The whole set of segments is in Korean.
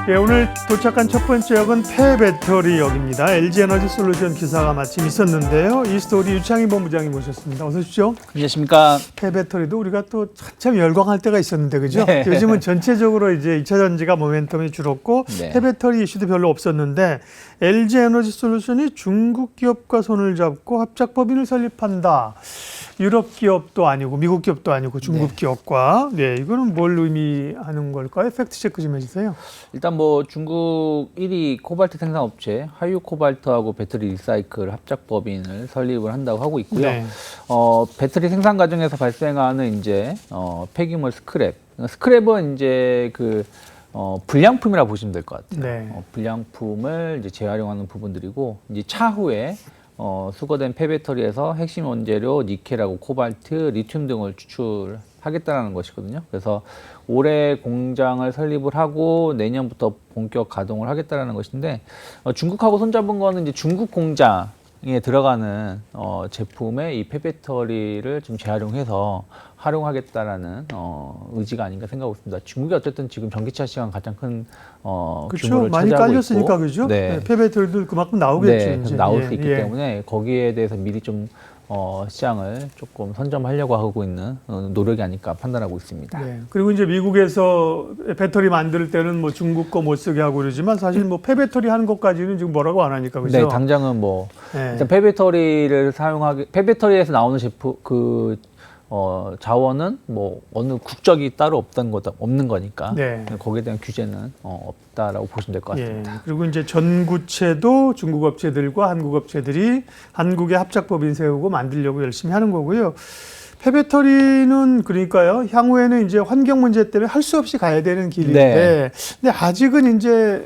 예, 오늘 도착한 첫 번째 역은 폐배터리 역입니다. LG에너지솔루션 기사가 마침 있었는데요. 이 스토리 유창희 본부장님 모셨습니다. 어서 오십시오. 안녕하십니까. 폐배터리도 우리가 또 한참 열광할 때가 있었는데, 그죠? 네. 요즘은 전체적으로 이제 2차 전지가 모멘텀이 줄었고, 네. 폐배터리 이슈도 별로 없었는데, LG에너지솔루션이 중국 기업과 손을 잡고 합작법인을 설립한다. 유럽 기업도 아니고 미국 기업도 아니고 중국 기업과 이거는 뭘 의미하는 걸까요? 팩트 체크 좀 해주세요. 일단 뭐 중국 1위 코발트 생산업체 하유 코발트하고 배터리 리사이클 합작법인을 설립을 한다고 하고 있고요. 네. 배터리 생산 과정에서 발생하는 이제 폐기물 스크랩은 이제 불량품이라 보시면 될 것 같아요. 네. 불량품을 이제 재활용하는 부분들이고 이제 차후에 수거된 폐배터리에서 핵심 원재료 니켈하고 코발트, 리튬 등을 추출하겠다는 것이거든요. 그래서 올해 공장을 설립을 하고 내년부터 본격 가동을 하겠다는 것인데 중국하고 손잡은 거는 이제 중국 공장에 들어가는 제품의 이 폐배터리를 좀 재활용해서 활용하겠다라는 의지가 아닌가 생각하고 있습니다. 중국이 어쨌든 지금 전기차 시장 가장 큰 그렇죠. 규모를 많이 차지하고 깔렸으니까 있고, 그죠? 네. 폐배터리도 그만큼 나오겠죠. 네, 이제. 나올 수 있기 때문에 거기에 대해서 미리 좀 시장을 조금 선점하려고 하고 있는 노력이 아닐까 판단하고 있습니다. 네. 그리고 이제 미국에서 배터리 만들 때는 뭐 중국 거 못 쓰게 하고 그러지만 사실 뭐 폐배터리 하는 것까지는 지금 뭐라고 안 하니까 그죠? 네, 당장은 뭐 네. 일단 폐배터리를 폐배터리에서 나오는 제품 자원은 뭐 어느 국적이 따로 없는 거니까 네. 거기에 대한 규제는 없다라고 보시면 될 것 같습니다. 예. 그리고 이제 전구체도 중국 업체들과 한국 업체들이 한국의 합작법인 세우고 만들려고 열심히 하는 거고요. 폐배터리는 그러니까요. 향후에는 이제 환경 문제 때문에 할 수 없이 가야 되는 길인데, 근데 아직은 이제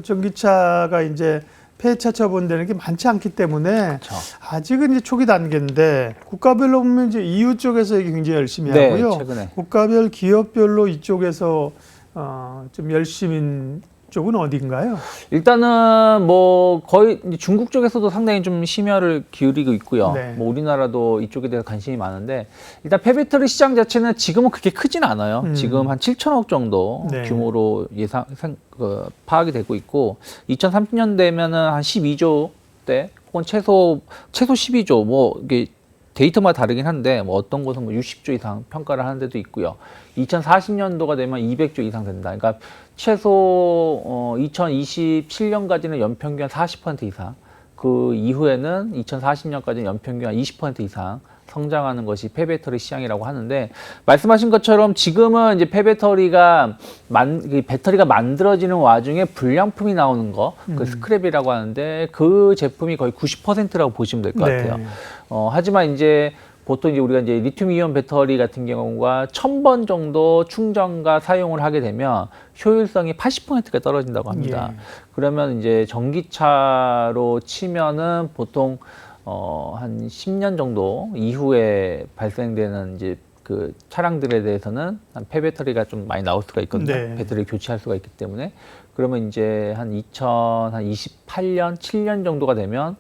전기차가 이제 폐차 처분되는 게 많지 않기 때문에 그렇죠. 아직은 이제 초기 단계인데 국가별로 보면 이제 EU 쪽에서 이게 굉장히 열심히 네, 하고요. 최근에. 국가별 기업별로 이쪽에서 좀 열심인 쪽은 어딘가요? 일단은 뭐 거의 이제 중국 쪽에서도 상당히 좀 심혈을 기울이고 있고요. 네. 뭐 우리나라도 이쪽에 대해서 관심이 많은데 일단 폐배터리 시장 자체는 지금은 그렇게 크진 않아요. 지금 한 7천억 정도 네. 규모로 파악이 되고 있고 2030년 되면은 한 12조 대 혹은 최소 12조 뭐 이게 데이터마다 다르긴 한데 뭐 어떤 곳은 뭐 60조 이상 평가를 하는 데도 있고요. 2040년도가 되면 200조 이상 된다. 그러니까 최소 2027년까지는 연평균 40% 이상, 그 이후에는 2040년까지는 연평균 20% 이상 성장하는 것이 폐배터리 시장이라고 하는데 말씀하신 것처럼 지금은 이제 배터리가 만들어지는 와중에 불량품이 나오는 거, 그 스크랩이라고 하는데 그 제품이 거의 90%라고 보시면 될 것 같아요. 하지만 이제 보통 이제 우리가 이제 리튬 이온 배터리 같은 경우가 1000번 정도 충전과 사용을 하게 되면 효율성이 80%가 떨어진다고 합니다. 예. 그러면 이제 전기차로 치면은 보통 한 10년 정도 이후에 발생되는 이제 그 차량들에 대해서는 한 폐배터리가 좀 많이 나올 수가 있거든요. 네. 배터리를 교체할 수가 있기 때문에 그러면 이제 한 2028년, 7년 정도가 되면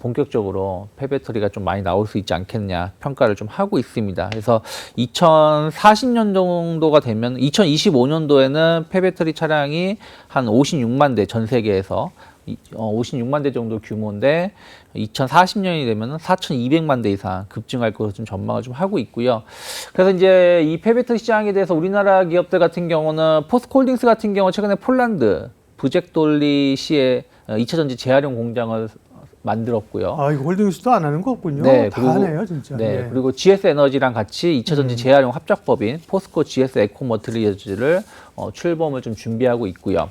본격적으로 폐배터리가 좀 많이 나올 수 있지 않겠냐 평가를 좀 하고 있습니다. 그래서 2040년 정도가 되면 2025년도에는 폐배터리 차량이 한 56만 대 전 세계에서 56만 대 정도 규모인데 2040년이 되면 4,200만 대 이상 급증할 것으로 좀 전망을 좀 하고 있고요. 그래서 이제 이 폐배터리 시장에 대해서 우리나라 기업들 같은 경우는 포스코홀딩스 같은 경우 최근에 폴란드 부젝돌리시에 2차 전지 재활용 공장을 만들었고요. 아, 이거 홀딩스도 안 하는 거 없군요. 네, 다 그리고, 하네요, 진짜. 네, 예. 그리고 GS 에너지랑 같이 2차 전지 재활용 합작법인 포스코 GS 에코 머티리얼즈를 출범을 좀 준비하고 있고요.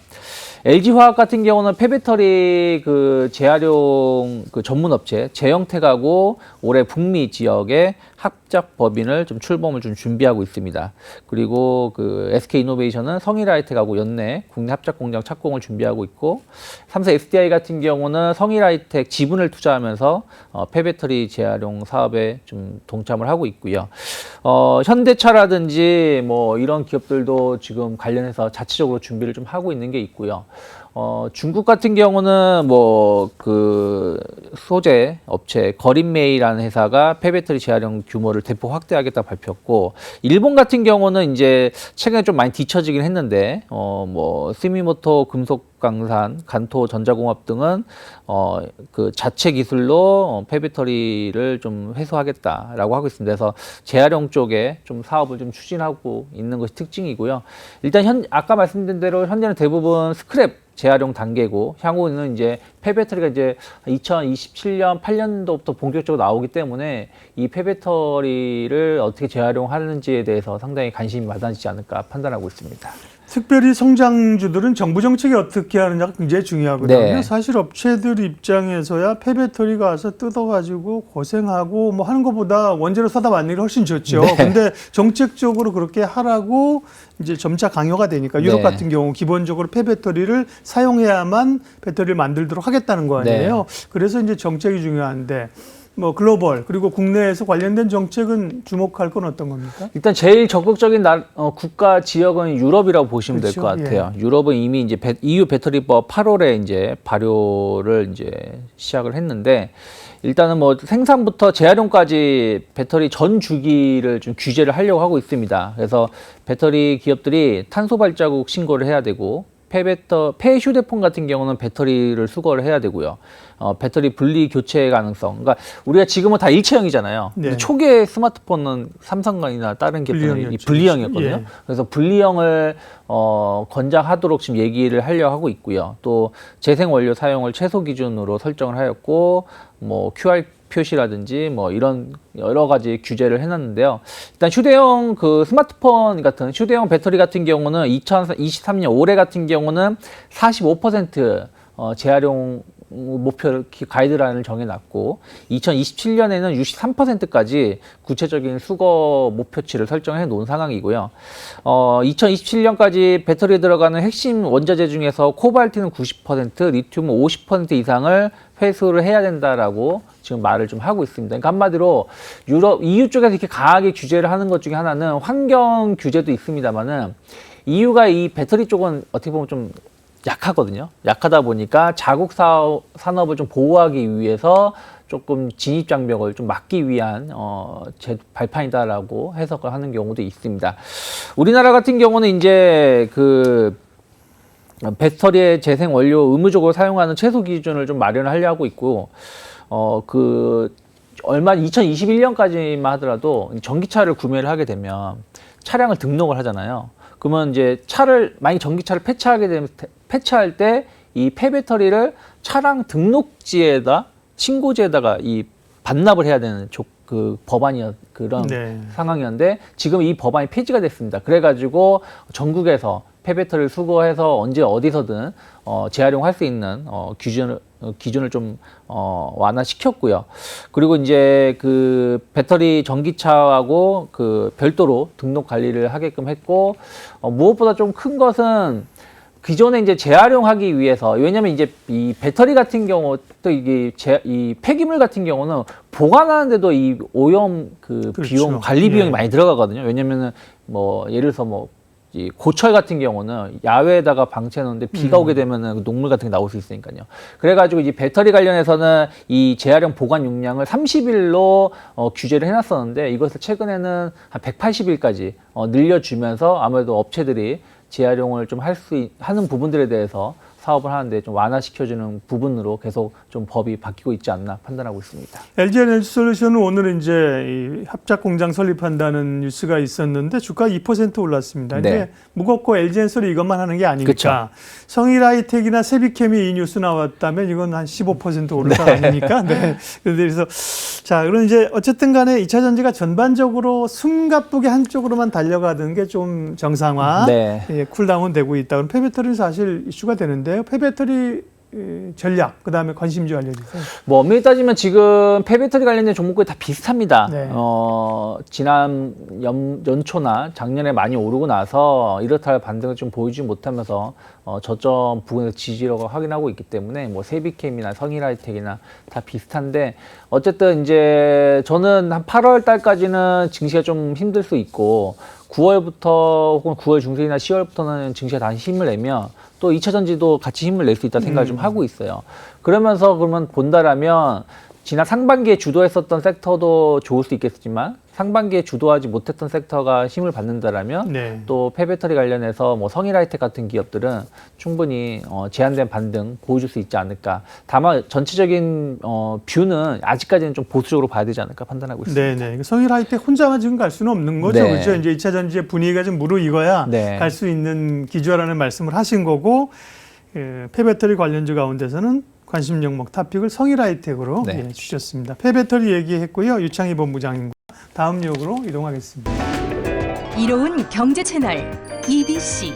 LG 화학 같은 경우는 폐배터리 그 재활용 그 전문 업체 재영택하고 올해 북미 지역에 합작법인을 좀 출범을 좀 준비하고 있습니다. 그리고 그 SK 이노베이션은 성일하이텍하고 연내 국내 합작 공장 착공을 준비하고 있고 삼성 SDI 같은 경우는 성일하이텍 지분을 투자하면서 폐배터리 재활용 사업에 좀 동참을 하고 있고요. 현대차라든지 뭐 이런 기업들도 지금 관련해서 자체적으로 준비를 좀 하고 있는 게 있고요. 중국 같은 경우는 뭐 그 소재 업체 거린메이라는 회사가 폐배터리 재활용 규모를 대폭 확대하겠다 발표했고, 일본 같은 경우는 이제 최근에 좀 많이 뒤처지긴 했는데 뭐 스미모토 금속강산, 간토 전자공업 등은 그 자체 기술로 폐배터리를 좀 회수하겠다라고 하고 있습니다. 그래서 재활용 쪽에 좀 사업을 좀 추진하고 있는 것이 특징이고요. 일단 아까 말씀드린 대로 현재는 대부분 스크랩 재활용 단계고, 향후는 이제 폐배터리가 이제 2027년 8년도부터 본격적으로 나오기 때문에 이 폐배터리를 어떻게 재활용하는지에 대해서 상당히 관심이 많아지지 않을까 판단하고 있습니다. 특별히 성장주들은 정부 정책이 어떻게 하느냐가 굉장히 중요하거든요. 네. 사실 업체들 입장에서야 폐배터리가 와서 뜯어가지고 고생하고 뭐 하는 것보다 원재료 사다 만드는 게 훨씬 좋죠. 네. 근데 정책적으로 그렇게 하라고 이제 점차 강요가 되니까 유럽 네. 같은 경우 기본적으로 폐배터리를 사용해야만 배터리를 만들도록 하겠다는 거 아니에요. 그래서 이제 정책이 중요한데, 뭐 글로벌 그리고 국내에서 관련된 정책은 주목할 건 어떤 겁니까? 일단 제일 적극적인 국가 지역은 유럽이라고 보시면 될 것 그렇죠. 같아요. 유럽은 이미 이제 EU 배터리법 8월에 이제 발효를 이제 시작을 했는데, 일단은 뭐 생산부터 재활용까지 배터리 전 주기를 좀 규제를 하려고 하고 있습니다. 그래서 배터리 기업들이 탄소 발자국 신고를 해야 되고, 폐 휴대폰 같은 경우는 배터리를 수거를 해야 되고요. 배터리 분리 교체 가능성. 그러니까 우리가 지금은 다 일체형이잖아요. 네. 근데 초기에 스마트폰은 삼성이나 다른 계통은 이 분리형이었거든요. 예. 그래서 분리형을 권장하도록 지금 얘기를 하려고 하고 있고요. 또 재생 원료 사용을 최소 기준으로 설정을 하였고, 뭐 QR 표시라든지 뭐 이런 여러 가지 규제를 해놨는데요. 일단 휴대용 그 스마트폰 같은 휴대용 배터리 같은 경우는 2023년 올해 같은 경우는 45% 재활용 목표 가이드라인을 정해놨고, 2027년에는 63%까지 구체적인 수거 목표치를 설정해 놓은 상황이고요. 2027년까지 배터리에 들어가는 핵심 원자재 중에서 코발트는 90%, 리튬은 50% 이상을 회수를 해야 된다라고 지금 말을 좀 하고 있습니다. 그러니까 한마디로 EU 쪽에서 이렇게 강하게 규제를 하는 것 중에 하나는 환경 규제도 있습니다만은, EU가 이 배터리 쪽은 어떻게 보면 좀 약하거든요. 약하다 보니까 자국 산업을 좀 보호하기 위해서 조금 진입 장벽을 좀 막기 위한 발판이다라고 해석을 하는 경우도 있습니다. 우리나라 같은 경우는 이제 그 배터리의 재생 원료 의무적으로 사용하는 최소 기준을 좀 마련하려 하고 있고, 그 얼마 2021년까지만 하더라도 전기차를 구매를 하게 되면 차량을 등록을 하잖아요. 그러면 이제 만약 전기차를 폐차할 때 이 폐배터리를 차량 등록지에다 신고지에다가 이 반납을 해야 되는 그 그런 네. 상황이었는데, 지금 이 법안이 폐지가 됐습니다. 그래가지고 전국에서 폐배터리를 수거해서 언제 어디서든 재활용할 수 있는 기준을 좀 완화시켰고요. 그리고 이제 그 배터리 전기차하고 그 별도로 등록 관리를 하게끔 했고, 무엇보다 좀 큰 것은 기존에 이제 재활용하기 위해서, 왜냐면 이제 이 배터리 같은 경우 또 이게 이 폐기물 같은 경우는 보관하는데도 이 오염 그 그렇죠. 비용, 관리 비용이 예. 많이 들어가거든요. 왜냐면은 뭐 예를 들어서 뭐 이 고철 같은 경우는 야외에다가 방치해 놓는데 비가 오게 되면은 녹물 같은 게 나올 수 있으니까요. 그래가지고 이 배터리 관련해서는 이 재활용 보관 용량을 30일로 규제를 해놨었는데, 이것을 최근에는 한 180일까지 늘려주면서 아무래도 업체들이 재활용을 좀 하는 부분들에 대해서 사업을 하는데 좀 완화시켜주는 부분으로 계속 좀 법이 바뀌고 있지 않나 판단하고 있습니다. LG 에너지솔루션은 오늘 이제 이 합작 공장 설립한다는 뉴스가 있었는데 주가 2% 올랐습니다. 네. 이제 무겁고 LG엔솔이 이것만 하는 게 아니니까. 그쵸. 성일하이텍이나 세비캠이 이 뉴스 나왔다면 이건 한 15% 오를 거 아닙니까? 네. 그래서 자, 그럼 이제 어쨌든 간에 2차 전지가 전반적으로 숨가쁘게 한쪽으로만 달려가던 게 좀 정상화, 네. 예, 쿨다운 되고 있다. 그럼 폐배터리는 사실 이슈가 되는데요. 폐배터리 전략, 그 다음에 관심주 알려주세요. 뭐 엄밀히 따지면 지금 폐배터리 관련된 종목들이 다 비슷합니다. 네. 지난 연초나 작년에 많이 오르고 나서 이렇다 할 반등을 좀 보이지 못하면서 저점 부근에서 지지력을 확인하고 있기 때문에 뭐 세비캠이나 성일하이텍이나 다 비슷한데, 어쨌든 이제 저는 한 8월 달까지는 증시가 좀 힘들 수 있고, 9월부터 혹은 9월 중순이나 10월부터는 증시가 다시 힘을 내면 또 2차 전지도 같이 힘을 낼 수 있다 생각을 좀 하고 있어요. 그러면서 그러면 본다라면 지난 상반기에 주도했었던 섹터도 좋을 수 있겠지만 상반기에 주도하지 못했던 섹터가 힘을 받는다라면 네. 또 폐배터리 관련해서 뭐 성일하이텍 같은 기업들은 충분히 제한된 반등 보여줄 수 있지 않을까. 다만 전체적인 뷰는 아직까지는 좀 보수적으로 봐야 되지 않을까 판단하고 있습니다. 네네. 성일 하이텍 혼자만 지금 갈 수는 없는 거죠. 네. 그렇죠. 이제 2차 전지의 분위기가 좀 무르익어야 네. 갈 수 있는 기조라는 말씀을 하신 거고, 폐배터리 관련주 가운데서는 관심 종목 탑픽을 성일 하이텍으로 네. 주셨습니다. 폐배터리 얘기했고요. 유창희 본부장님과 다음 내용으로 이동하겠습니다. 이로운 경제 채널 EBC